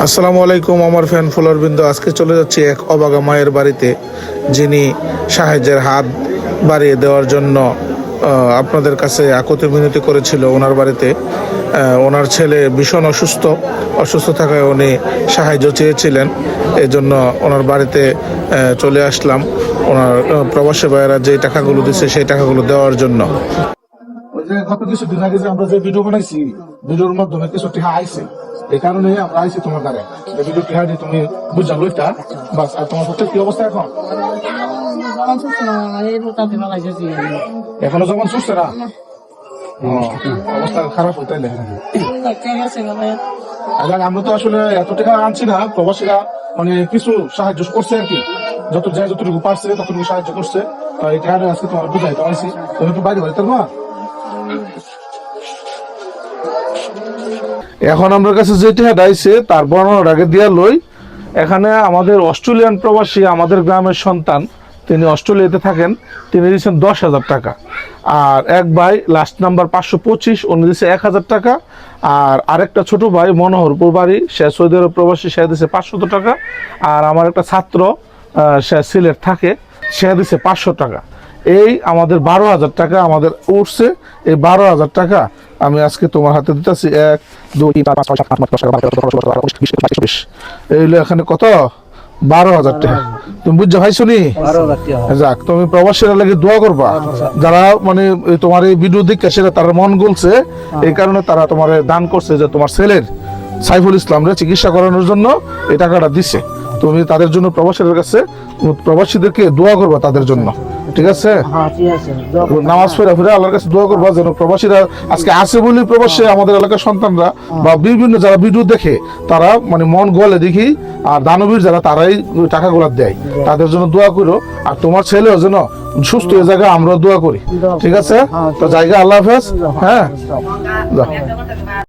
আসসালামু আলাইকুম আমার ফ্যান ফলোয়ারবৃন্দ। আজকে চলে যাচ্ছি এক অবাগা মায়ের বাড়িতে, যিনি সাহায্যের হাত বাড়িয়ে দেওয়ার জন্য আপনাদের কাছে আকুতি মিনতি করেছিল। ওনার বাড়িতে ওনার ছেলে ভীষণ অসুস্থ থাকায় উনি সাহায্য চেয়েছিলেন। এই জন্য ওনার বাড়িতে চলে আসলাম। ওনার প্রবাসী ভাইয়েরা যে টাকাগুলো দিচ্ছে সেই টাকাগুলো দেওয়ার জন্য। গত কিছুদিন আগে যে আমরা যে ভিডিও বানাইছি, ভিডিওর মাধ্যমে কিছু টিহা আইছে, এই কারণে আমরা আইছি তোমার দ্বারা ভিডিও টিহা দিয়ে তুমি বুঝা লইতা বাস। আর তোমার পক্ষে কি অবস্থা এখন? এখনো যেমন সুস্থ না, অবস্থা খারাপ হইতাইলে। আমরা তো আসলে এত টাকা আনছি না, প্রবাসীরা মানে কিছু সাহায্য করছে আর কি, যতটুকু পারছে ততটুকু সাহায্য করছে। এই কারণে আজকে তোমার বুঝাই তো আইছি। তুমি একটু বাইরে বাড়িতে না, এখন আমার কাছে যে টাকাটা আইছে তার বর্ণনার আগে দিয়া লই। এখানে আমাদের অস্ট্রেলিয়ান প্রবাসী, আমাদের গ্রামের সন্তান, তিনি অস্ট্রেলিয়াতে থাকেন, তিনি দিয়েছেন 10,000 টাকা। আর এক ভাই লাস্ট নাম্বার 525, উনি দিয়েছে 1,000 টাকা। আর আরেকটা ছোট ভাই মনোহরপুর বাড়ি, সে সৌদি আরব প্রবাসী, সে দিয়েছে 500 টাকা। আর আমার একটা ছাত্র, সে সিলেট থাকে, সে দিয়েছে 500 টাকা। এই আমাদের 12,000 টাকা আমাদের উঠছে। এই 12,000 টাকা আমি আজকে তোমার হাতে দিতেছি। 1 2 3 4 5 6 7 8 9 10 11 12 13 14 15 16 17 18 19 এইগুলো এখানে কত? 12,000 টাকা। তুমি বুঝছো ভাই? শুনি যাক, তুমি প্রবাসীরা লাগে দোয়া করবা, যারা মানে তোমার এই ভিডিও দেখে সেটা তার মন গলছে, এই কারণে তারা তোমার দান করছে, যে তোমার ছেলের সাইফুল ইসলামরে চিকিৎসা করানোর জন্য এই টাকাটা দিছে। তুমি তাদের জন্য প্রবাসীদের কাছে, প্রবাসীদেরকে দোয়া করবা তাদের জন্য, ঠিক আছে? নামাজ পড়ে ফিরে আল্লাহর কাছে দোয়া করবা যেন প্রবাসীরা আজকে আসে বলি, প্রবাসী আমাদের এলাকার সন্তানরা বা বিভিন্ন যারা ভিডিও দেখে তারা মানে মন গলে দেখি, আর দানবীর যারা তারাই টাকাগুলো দেয়, তাদের জন্য দোয়া করো। আর তোমার ছেলেও যেন সুস্থ হয়ে জায়গায় আমরা দোয়া করি, ঠিক আছে? তো জায়গা আল্লাহ হাফেজ। হ্যাঁ।